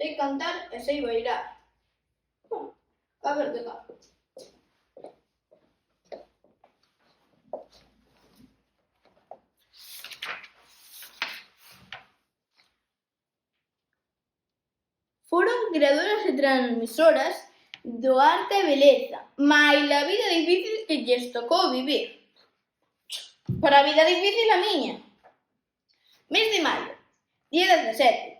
sei cantar e sei bailar. A ver que tal. Foron creadoras e transmisoras do arte e beleza, mais a vida difícil que lles tocou vivir. Para a vida difícil a miña. Mes de maio, día 17,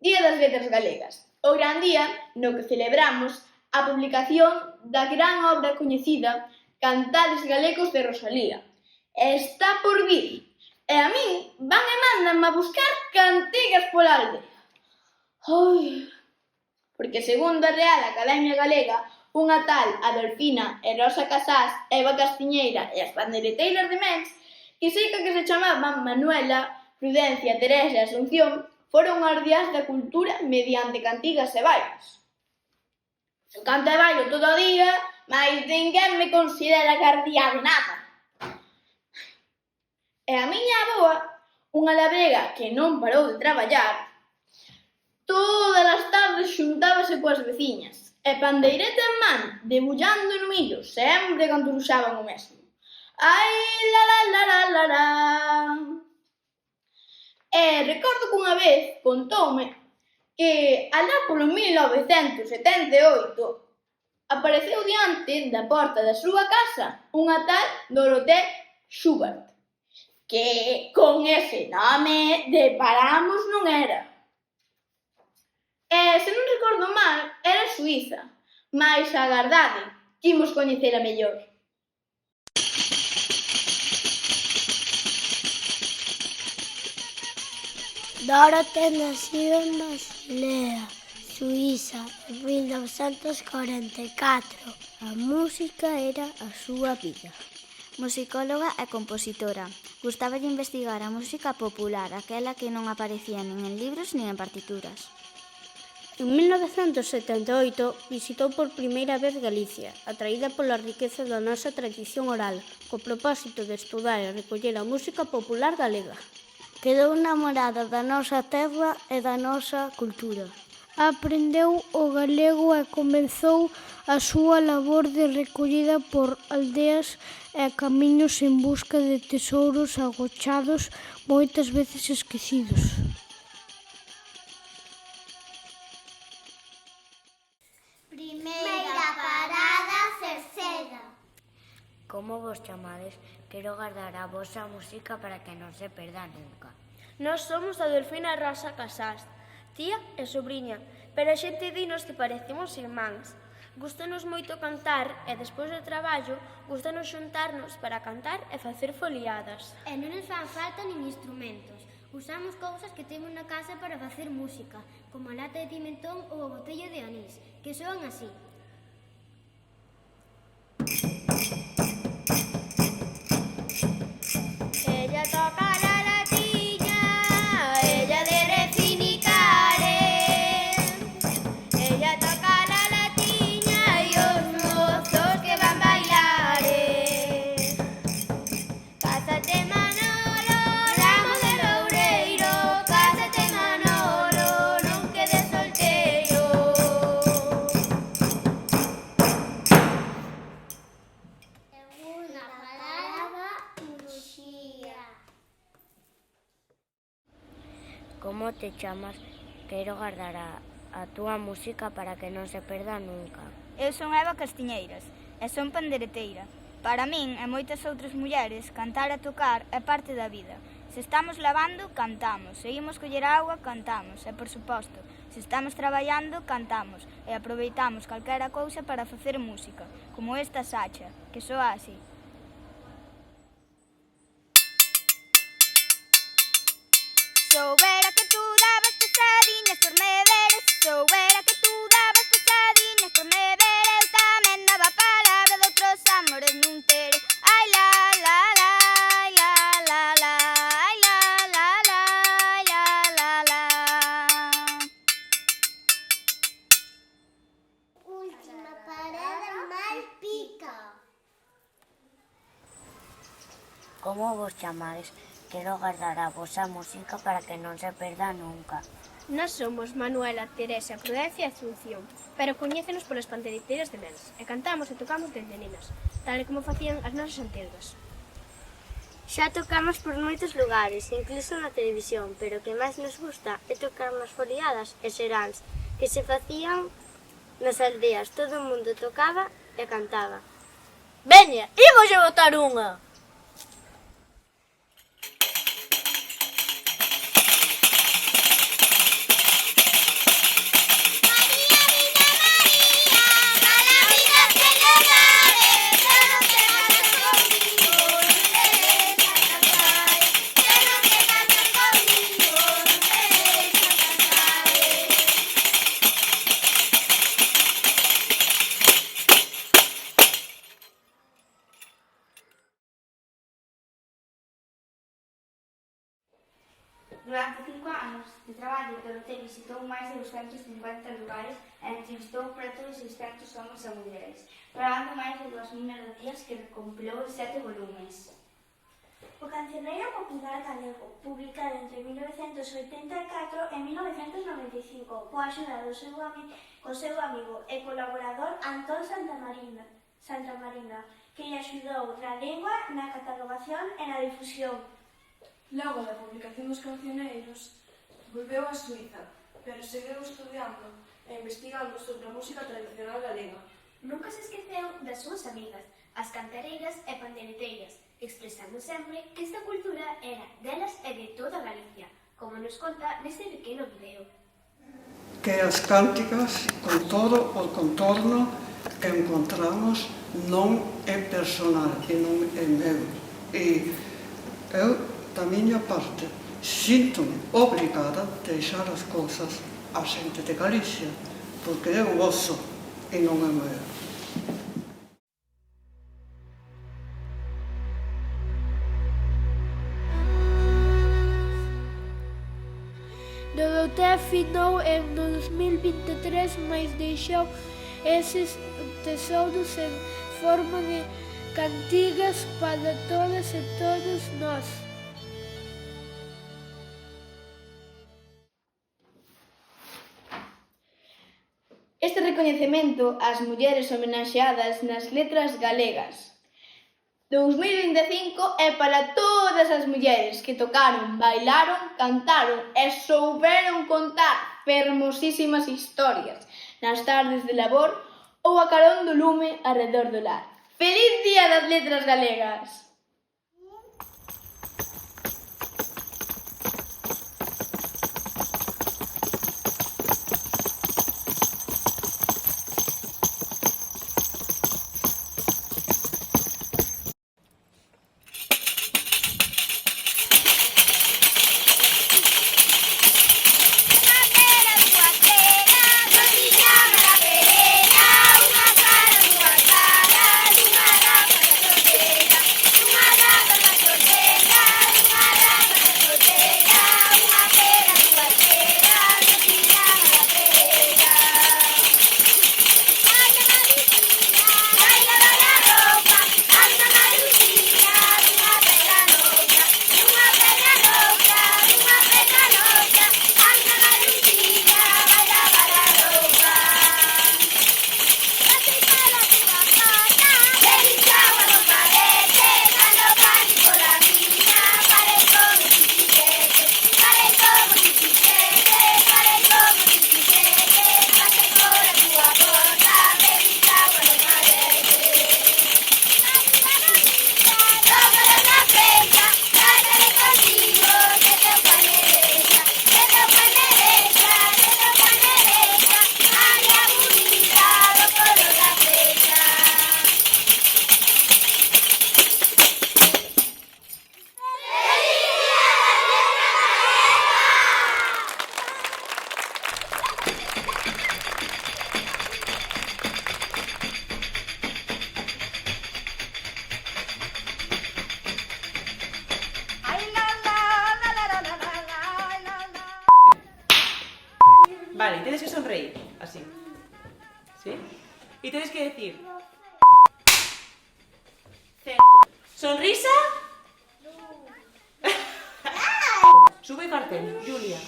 Día das Letras Galegas, o gran día no que celebramos a publicación da gran obra coñecida Cantares Galegos de Rosalía. Está por vir, e a min van e mandanme a buscar cantigas pola aldea. Porque segundo a Real Academia Galega, unha tal Adolfina e Rosa Casás, Eva Castiñeira e as pandeireteiras de Mens, que sei que se chamaban Manuela, Prudencia, Teresa e Asunción, foron guardiás da cultura mediante cantigas e bailes. Eu canto e bailo todo o día, mais ninguén me considera guardiá de nada. E a miña avoa, unha labrega que non parou de traballar, todas as tardes xuntábase coas veciñas e pandeireta en man, debullando no millo, sempre cando usaban o mesmo. Ai, la la la la la la. E recordo que unha vez contoume que alá polo 1978 apareceu diante da porta da súa casa unha tal Dorothée Schubert, que con ese nome de paramos non era. E, se non recordo mal, era suíza, mais agardade, imos coñecela mellor. Dorothée nacido en Basilea, Suíza, en 1944. A música era a súa vida. Musicóloga e compositora. Gustáballe investigar a música popular, aquela que non aparecía nin en libros nin en partituras. En 1978 visitou por primeira vez Galicia, atraída pola riqueza da nosa tradición oral, co propósito de estudar e recoller a música popular galega. Quedou namorada da nosa terra e da nosa cultura. Aprendeu o galego e comezou a súa labor de recollida por aldeas e camiños en busca de tesouros agochados, moitas veces esquecidos. Primeira parada, Cerceda. Como vos chamades? Quero guardar a vosa música para que non se perda nunca. Nós somos Adolfina e Rosa Casás, tía e sobrinha, pero a xente dinos que parecemos irmáns. Gústanos moito cantar e despois do traballo gústanos xuntarnos para cantar e facer foliadas. E non nos fan falta nin instrumentos. Usamos cousas que temos na casa para facer música, como a lata de pimentón ou a botella de anís, que soan así. Ella toca la latiña, ella de refinicares. Ella toca la latiña e os mozos que van bailares. Cásate Manolo, ramo de loureiro, cásate Manolo, non quedes solteiro. Segunda parada, Muxía. Como te chamas? Quero guardar a túa música para que non se perda nunca. Eu son Eva Castiñeiras e son pandeireteira. Para min e moitas outras mulleres, cantar e tocar é parte da vida. Se estamos lavando, cantamos. Se imos coller auga, cantamos. E, por suposto, se estamos traballando, cantamos. E aproveitamos calquera cousa para facer música, como esta sacha, que soa así. Soubera que tú dabas pesadiñas por me veres, soubera que tú dabas pesadiñas por me ver, eu tamén daba palabra de outros amores nun tere. Ai la la la, ai la la la, ai la la la, ai la la la. Última parada, Malpica. Como vos chamades? Quero guardar a vosa música para que non se perda nunca. Nós somos Manuela, Teresa, Prudencia e Asunción, pero coñécenos polas pandereteiras de Mens, e cantamos e tocamos desde nenas, tal e como facían as nosas antegas. Xa tocamos por moitos lugares, incluso na televisión, pero o que máis nos gusta é tocar nas foliadas e seráns, que se facían nas aldeas. Todo o mundo tocaba e cantaba. Veña, imos a botar unha! Durante 5 anos de traballo, Dorotea visitou máis de 250 lugares e entrevistou preto de 600 homens e mulleres, gravando máis de 2000 melodías que recompilou en 7 volumes. O Cancioneiro Popular Galego, publicado entre 1984 e 1995, coa axuda do seu amigo e colaborador Antón Santamarina, que lle axudou na lingua, na catalogación e na difusión. Logo da publicación dos cancioneiros, volveu a Suíza, pero seguiu estudiando e investigando sobre a música tradicional galega. Nunca se esqueceu das súas amigas, as cantareiras e pandereteiras, expresando sempre que esta cultura era delas e de toda Galicia, como nos conta neste pequeno video. Que as cánticas, con todo o contorno que encontramos, non é personal e non é meu. E eu, da miña parte, sinto-me obrigada a deixar as cousas á xente de Galicia, porque é o vosso e non é meu. Dorotea finou en 2023, mas deixou eses tesouros en forma de cantigas para todas e todos nós. Este recoñecemento ás mulleres homenaxeadas nas letras galegas 2025 é para todas as mulleres que tocaron, bailaron, cantaron e souberon contar fermosísimas historias nas tardes de labor ou a carón do lume arredor do lar. ¡Feliz Día das Letras Galegas! Vale, tienes que sonreír, así. ¿Sí? Y tienes que decir... ¿Sonrisa? Sube cartel, Julia.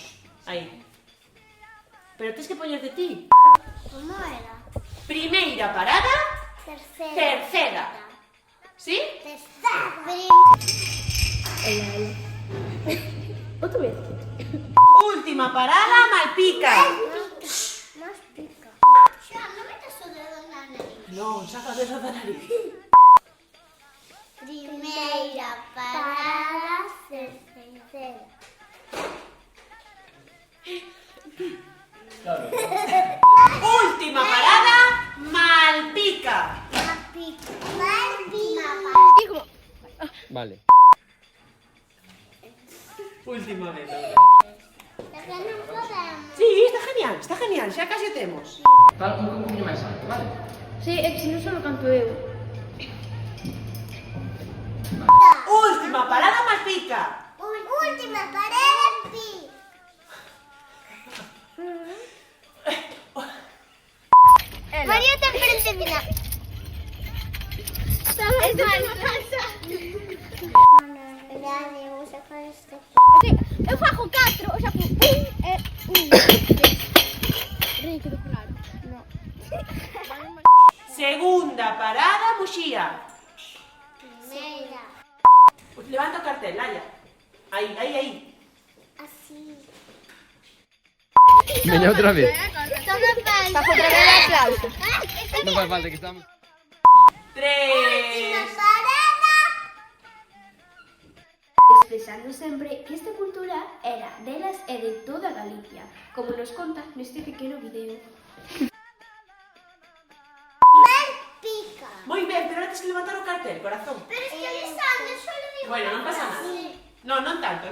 Ahí. pero tens que poñerte ti. Como era? Primeira parada, Tercera. tercera. ¿Sí? Outra vez. Última parada, Malpica. Más pica. Xa, non metas o dedo na nariz. Non, saca o dedo da nariz. Primeira parada, tercera. Última parada, Malpica. Vale. Última vez. Que non podemos. Sí, está genial, xa casi o temos. Fala un poquinho máis alto, vale? Sí, é que se non só canto eu. Última parada, Malpica. Última parada, pi. María ten frente final. Estamos en casa. Vamos a sacar este. Eu fago 4, o sea, 1 e 1. Rei, quedou claro. No. Segunda parada, Muxía. Primeira. Levanta o cartel, Laia. Aí. Así. Veña outra vez. Toma falta. Fago outra vez a aplauso. Non fai falta que estamos... 3. Parada. Expresando sempre que esta cultura era delas e de toda Galicia, como nos conta neste pequeno video. Pica. Moi ben, pero antes que levantar o cartel, corazón. Pero es que me sale, solo digo. Bueno, non pasa nada. Sí. Non tanto.